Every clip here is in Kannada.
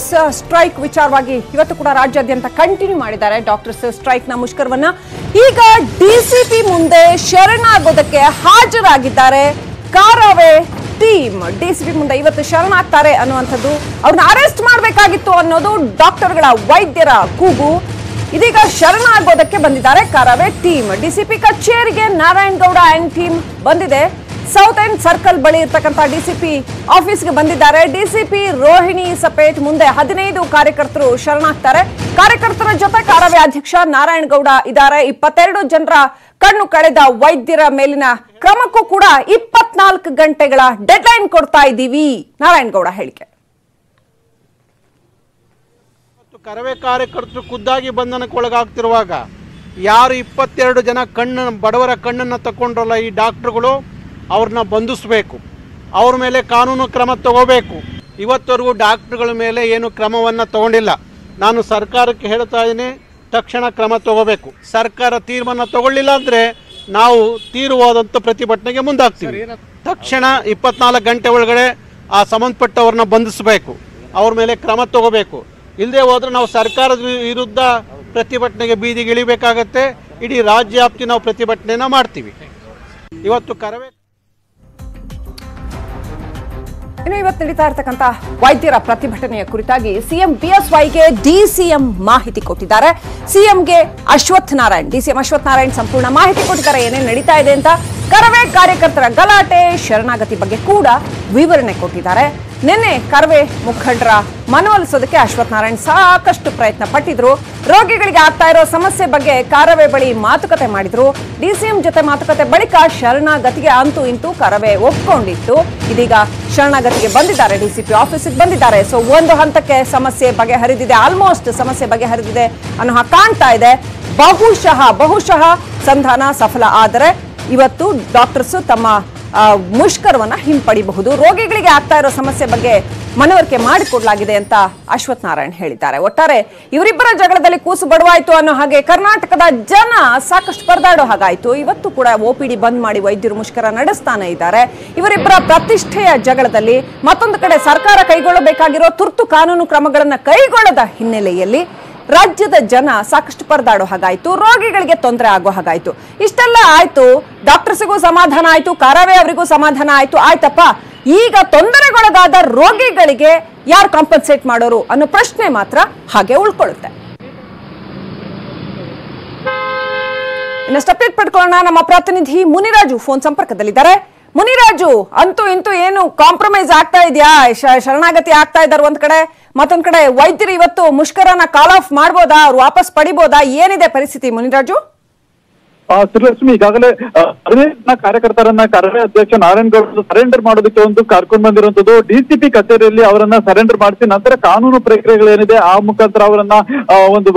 ಡಾಕ್ಟರ್ಸ್ ಸ್ಟ್ರೈಕ್ ವಿಚಾರವಾಗಿ ಇವತ್ತು ಕೂಡ ರಾಜ್ಯಾದ್ಯಂತ ಕಂಟಿನ್ಯೂ ಮಾಡಿದ್ದಾರೆ ಡಾಕ್ಟರ್ಸ್ ಸ್ಟ್ರೈಕ್ ನ ಮುಷ್ಕರವನ್ನ. ಈಗ ಡಿಸಿಪಿ ಮುಂದೆ ಶರಣಾಗೋದಕ್ಕೆ ಹಾಜರಾಗಿದ್ದಾರೆ ಕಾರವೇ ಟೀಮ್. ಡಿಸಿಪಿ ಮುಂದೆ ಇವತ್ತು ಶರಣಾಗ್ತಾರೆ ಅನ್ನುವಂಥದ್ದು, ಅವ್ರನ್ನ ಅರೆಸ್ಟ್ ಮಾಡಬೇಕಾಗಿತ್ತು ಅನ್ನೋದು ಡಾಕ್ಟರ್ಗಳ ವೈದ್ಯರ ಕೂಗು. ಇದೀಗ ಶರಣಾಗೋದಕ್ಕೆ ಬಂದಿದ್ದಾರೆ ಕಾರವೇ ಟೀಮ್. ಡಿಸಿಪಿ ಕಚೇರಿಗೆ ನಾರಾಯಣಗೌಡ ಅಂಡ್ ಟೀಮ್ ಬಂದಿದೆ. ಸೌತ್ ಎಂಡ್ ಸರ್ಕಲ್ ಬಳಿ ಇರ್ತಕ್ಕಂಥ ಡಿಸಿಪಿ ಆಫೀಸ್ಗೆ ಬಂದಿದ್ದಾರೆ. ಡಿಸಿಪಿ ರೋಹಿಣಿ ಸಪೇಟ್ ಮುಂದೆ 15 ಕಾರ್ಯಕರ್ತರು ಶರಣಾಗ್ತಾರೆ. ಕಾರ್ಯಕರ್ತರ ಜೊತೆ ಕಾರವೇ ಅಧ್ಯಕ್ಷ ನಾರಾಯಣಗೌಡ ಇದ್ದಾರೆ. 22 ಜನರ ಕಣ್ಣು ಕಳೆದ ವೈದ್ಯರ ಮೇಲಿನ ಕ್ರಮಕ್ಕೂ ಕೂಡ 24 ಗಂಟೆಗಳ ಡೆಡ್ಲೈನ್ ಕೊಡ್ತಾ ಇದ್ದೀವಿ ನಾರಾಯಣಗೌಡ ಹೇಳಿಕೆ. ಕರವೇ ಕಾರ್ಯಕರ್ತರು ಖುದ್ದಾಗಿ ಬಂಧನಕ್ಕೊಳಗಾಗ್ತಿರುವಾಗ ಯಾರು 22 ಜನ ಬಡವರ ಕಣ್ಣನ್ನು ತಗೊಂಡ್ರಲ್ಲ ಈ ಡಾಕ್ಟರ್ಗಳು, ಅವ್ರನ್ನ ಬಂಧಿಸಬೇಕು, ಅವ್ರ ಮೇಲೆ ಕಾನೂನು ಕ್ರಮ ತಗೋಬೇಕು. ಇವತ್ತವರೆಗೂ ಡಾಕ್ಟರ್ಗಳ ಮೇಲೆ ಏನು ಕ್ರಮವನ್ನು ತಗೊಂಡಿಲ್ಲ. ನಾನು ಸರ್ಕಾರಕ್ಕೆ ಹೇಳ್ತಾ ಇದ್ದೀನಿ, ತಕ್ಷಣ ಕ್ರಮ ತಗೋಬೇಕು. ಸರ್ಕಾರ ತೀರ್ಮಾನ ತಗೊಳ್ಳಿಲ್ಲ ಅಂದರೆ ನಾವು ತೀವ್ರವಾದಂಥ ಪ್ರತಿಭಟನೆಗೆ ಮುಂದಾಗ್ತೀವಿ. ತಕ್ಷಣ 24 ಗಂಟೆ ಒಳಗಡೆ ಆ ಸಂಬಂಧಪಟ್ಟವ್ರನ್ನ ಬಂಧಿಸಬೇಕು, ಅವ್ರ ಮೇಲೆ ಕ್ರಮ ತಗೋಬೇಕು. ಇಲ್ಲದೆ ಹೋದರೆ ನಾವು ಸರ್ಕಾರದ ವಿರುದ್ಧ ಪ್ರತಿಭಟನೆಗೆ ಬೀದಿಗೆ ಇಳಿಬೇಕಾಗತ್ತೆ. ಇಡೀ ರಾಜ್ಯ ವ್ಯಾಪ್ತಿ ನಾವು ಪ್ರತಿಭಟನೆಯನ್ನು ಮಾಡ್ತೀವಿ. ಇವತ್ತು ಕರವೇ ಇವತ್ತು ನಡೀತಾ ಇರತಕ್ಕಂತ ವೈದ್ಯರ ಪ್ರತಿಭಟನೆಯ ಕುರಿತಾಗಿ ಸಿಎಂ ಬಿಎಸ್ವೈಗೆ ಡಿಸಿಎಂ ಮಾಹಿತಿ ಕೊಟ್ಟಿದ್ದಾರೆ. ಸಿಎಂಗೆ ಅಶ್ವಥ್ ನಾರಾಯಣ್, ಡಿಸಿಎಂ ಅಶ್ವಥ್ ನಾರಾಯಣ್ ಸಂಪೂರ್ಣ ಮಾಹಿತಿ ಕೊಟ್ಟಿದ್ದಾರೆ ಏನೇನು ನಡೀತಾ ಇದೆ ಅಂತ. ಕರವೇ ಕಾರ್ಯಕರ್ತರ ಗಲಾಟೆ, ಶರಣಾಗತಿ ಬಗ್ಗೆ ಕೂಡ ವಿವರಣೆ ಕೊಟ್ಟಿದ್ದಾರೆ. ನಿನ್ನೆ ಕರವೇ ಮುಖಂಡರ ಮನವೊಲಿಸೋದಕ್ಕೆ ಅಶ್ವಥ್ ನಾರಾಯಣ್ ಸಾಕಷ್ಟು ಪ್ರಯತ್ನ ಪಟ್ಟಿದ್ರು. ರೋಗಿಗಳಿಗೆ ಆಗ್ತಾ ಇರೋ ಸಮಸ್ಯೆ ಬಗ್ಗೆ ಕಾರವೇ ಬಳಿ ಮಾತುಕತೆ ಮಾಡಿದ್ರು. ಡಿಸಿಎಂ ಜೊತೆ ಮಾತುಕತೆ ಬಳಿಕ ಶರಣಾಗತಿಗೆ ಅಂತೂ ಇಂತೂ ಕರವೇ ಒಪ್ಕೊಂಡಿತ್ತು. ಇದೀಗ ಶರಣಾಗತಿಗೆ ಬಂದಿದ್ದಾರೆ, ಡಿಸಿಪಿ ಆಫೀಸಿಗೆ ಬಂದಿದ್ದಾರೆ. ಸೊ ಒಂದು ಹಂತಕ್ಕೆ ಸಮಸ್ಯೆ ಬಗೆಹರಿದಿದೆ, ಆಲ್ಮೋಸ್ಟ್ ಸಮಸ್ಯೆ ಬಗೆಹರಿದಿದೆ ಅನ್ನೋ ಹಾಗೆ ಕಾಣ್ತಾ ಇದೆ. ಬಹುಶಃ ಸಂಧಾನ ಸಫಲ ಆದರೆ ಇವತ್ತು ಡಾಕ್ಟರ್ಸ್ ತಮ್ಮ ಮುಷ್ಕರವನ್ನ ಹಿಂಪಡಿಬಹುದು. ರೋಗಿಗಳಿಗೆ ಆಗ್ತಾ ಇರೋ ಸಮಸ್ಯೆ ಬಗ್ಗೆ ಮನವರಿಕೆ ಮಾಡಿಕೊಡ್ಲಾಗಿದೆ ಅಂತ ಅಶ್ವಥ್ ನಾರಾಯಣ್ ಹೇಳಿದ್ದಾರೆ. ಒಟ್ಟಾರೆ ಇವರಿಬ್ಬರ ಜಗಳದಲ್ಲಿ ಕೂಸು ಬಡವಾಯ್ತು ಅನ್ನೋ ಹಾಗೆ ಕರ್ನಾಟಕದ ಜನ ಸಾಕಷ್ಟು ಪರದಾಡೋ ಹಾಗಾಯ್ತು. ಇವತ್ತು ಕೂಡ OPD ಬಂದ್ ಮಾಡಿ ವೈದ್ಯರು ಮುಷ್ಕರ ನಡೆಸ್ತಾನೆ ಇದ್ದಾರೆ. ಇವರಿಬ್ಬರ ಪ್ರತಿಷ್ಠೆಯ ಜಗಳದಲ್ಲಿ ಮತ್ತೊಂದು ಕಡೆ ಸರ್ಕಾರ ಕೈಗೊಳ್ಳಬೇಕಾಗಿರೋ ತುರ್ತು ಕಾನೂನು ಕ್ರಮಗಳನ್ನ ಕೈಗೊಳ್ಳದ ಹಿನ್ನೆಲೆಯಲ್ಲಿ ರಾಜ್ಯದ ಜನ ಸಾಕಷ್ಟು ಪರದಾಡೋ ಹಾಗಾಯ್ತು, ರೋಗಿಗಳಿಗೆ ತೊಂದರೆ ಆಗೋ ಹಾಗಾಯ್ತು. ಇಷ್ಟೆಲ್ಲ ಆಯ್ತು, ಡಾಕ್ಟರ್ಸಿಗೂ ಸಮಾಧಾನ ಆಯ್ತು, ಕಾರವೇ ಅವರಿಗೂ ಸಮಾಧಾನ ಆಯ್ತು. ಆಯ್ತಪ್ಪ, ಈಗ ತೊಂದರೆಗೊಳಗಾದ ರೋಗಿಗಳಿಗೆ ಯಾರು ಕಾಂಪನ್ಸೇಟ್ ಮಾಡೋರು ಅನ್ನೋ ಪ್ರಶ್ನೆ ಮಾತ್ರ ಹಾಗೆ ಉಳ್ಕೊಳ್ಳುತ್ತೆ. ಇನ್ನಷ್ಟು ಅಪ್ಡೇಟ್ ಪಡ್ಕೊಳ್ಳೋಣ. ನಮ್ಮ ಪ್ರತಿನಿಧಿ ಮುನಿರಾಜು ಫೋನ್ ಸಂಪರ್ಕದಲ್ಲಿದ್ದಾರೆ. ಮುನಿರಾಜು, ಅಂತೂ ಇಂತೂ ಏನು ಕಾಂಪ್ರಮೈಸ್ ಆಗ್ತಾ ಇದೆಯಾ? ಶರಣಾಗತಿ ಆಗ್ತಾ ಇದ್ದಾರೆ ಒಂದ್ ಕಡೆ, ಮತ್ತೊಂದ್ ಕಡೆ ವೈದ್ಯರು ಇವತ್ತು ಮುಷ್ಕರನ ಕಾಲ್ ಆಫ್ ಮಾಡ್ಬೋದಾ, ಅವ್ರು ವಾಪಸ್ ಪಡಿಬೋದಾ? ಏನಿದೆ ಪರಿಸ್ಥಿತಿ ಮುನಿರಾಜು? ಶ್ರೀಲಕ್ಷ್ಮಿ, ಈಗಾಗಲೇ 15 ಕಾರ್ಯಕರ್ತರನ್ನ ಕರವೇ ಅಧ್ಯಕ್ಷ ನಾರಾಯಣಗೌಡ ಸರೆಂಡರ್ ಮಾಡೋದಕ್ಕೆ ಒಂದು ಕರ್ಕೊಂಡು ಬಂದಿರುವಂತದ್ದು. ಡಿಸಿಪಿ ಕಚೇರಿಯಲ್ಲಿ ಅವರನ್ನ ಸರೆಂಡರ್ ಮಾಡಿಸಿ ನಂತರ ಕಾನೂನು ಪ್ರಕ್ರಿಯೆಗಳೇನಿದೆ ಆ ಮುಖಾಂತರ ಅವರನ್ನ ಒಂದು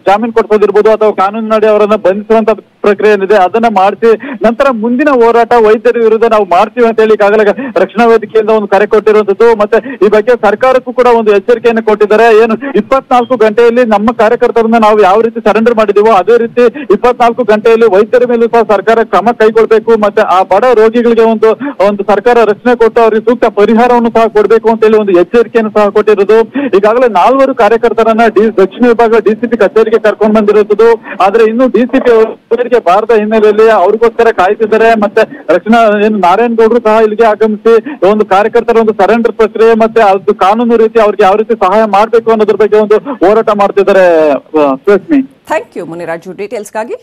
ಜಾಮೀನು ಕೊಡಿಸೋದಿರ್ಬೋದು ಅಥವಾ ಕಾನೂನಿನಡಿ ಅವರನ್ನ ಬಂಧಿಸುವಂತ ಪ್ರಕ್ರಿಯೆ ಏನಿದೆ ಅದನ್ನ ಮಾಡಿಸಿ ನಂತರ ಮುಂದಿನ ಹೋರಾಟ ವೈದ್ಯರ ವಿರುದ್ಧ ನಾವು ಮಾಡ್ತೀವಿ ಅಂತ ಹೇಳಿ ಈಗಾಗಲೇ ರಕ್ಷಣಾ ವೇದಿಕೆಯಿಂದ ಒಂದು ಕರೆ ಕೊಟ್ಟಿರುವಂತದ್ದು. ಮತ್ತೆ ಈ ಬಗ್ಗೆ ಸರ್ಕಾರಕ್ಕೂ ಕೂಡ ಒಂದು ಎಚ್ಚರಿಕೆಯನ್ನು ಕೊಟ್ಟಿದ್ದಾರೆ. ಏನು 24 ಗಂಟೆಯಲ್ಲಿ ನಮ್ಮ ಕಾರ್ಯಕರ್ತರನ್ನ ನಾವು ಯಾವ ರೀತಿ ಸರೆಂಡರ್ ಮಾಡಿದೀವೋ ಅದೇ ರೀತಿ 24 ಗಂಟೆಯಲ್ಲಿ ವೈದ್ಯರ ಮೇಲೂ ಸಹ ಸರ್ಕಾರ ಕ್ರಮ ಕೈಗೊಳ್ಬೇಕು. ಮತ್ತೆ ಆ ಬಡ ರೋಗಿಗಳಿಗೆ ಒಂದು ಸರ್ಕಾರ ರಕ್ಷಣೆ ಕೊಟ್ಟು ಅವರಿಗೆ ಸೂಕ್ತ ಪರಿಹಾರವನ್ನು ಸಹ ಕೊಡಬೇಕು ಅಂತ ಹೇಳಿ ಒಂದು ಎಚ್ಚರಿಕೆಯನ್ನು ಸಹ ಕೊಟ್ಟಿರೋದು. ಈಗಾಗಲೇ 4 ಕಾರ್ಯಕರ್ತರನ್ನ ದಕ್ಷಿಣ ವಿಭಾಗ ಡಿಸಿಪಿ ಕಚೇರಿಗೆ ಕರ್ಕೊಂಡು ಬಂದಿರುತ್ತದೆ. ಆದ್ರೆ ಇನ್ನು ಡಿಸಿಪಿ ಅವರಿಗೆ ಬಾರದ ಹಿನ್ನೆಲೆಯಲ್ಲಿ ಅವ್ರಿಗೋಸ್ಕರ ಕಾಯ್ತಿದ್ದಾರೆ. ಮತ್ತೆ ರಕ್ಷಣಾ ನಾರಾಯಣಗೌಡರು ಸಹ ಇಲ್ಲಿಗೆ ಆಗಮಿಸಿ ಒಂದು ಕಾರ್ಯಕರ್ತರ ಒಂದು ಸರೆಂಡರ್ ಪ್ರಕ್ರಿಯೆ ಮತ್ತೆ ಅದು ಕಾನೂನು ರೀತಿ ಅವ್ರಿಗೆ ಯಾವ ರೀತಿ ಸಹಾಯ ಮಾಡ್ಬೇಕು ಅನ್ನೋದ್ರ ಬಗ್ಗೆ ಒಂದು ಹೋರಾಟ ಮಾಡ್ತಿದ್ದಾರೆ. Thank you Muniraju ಡೀಟೇಲ್ಸ್ಗಾಗಿ.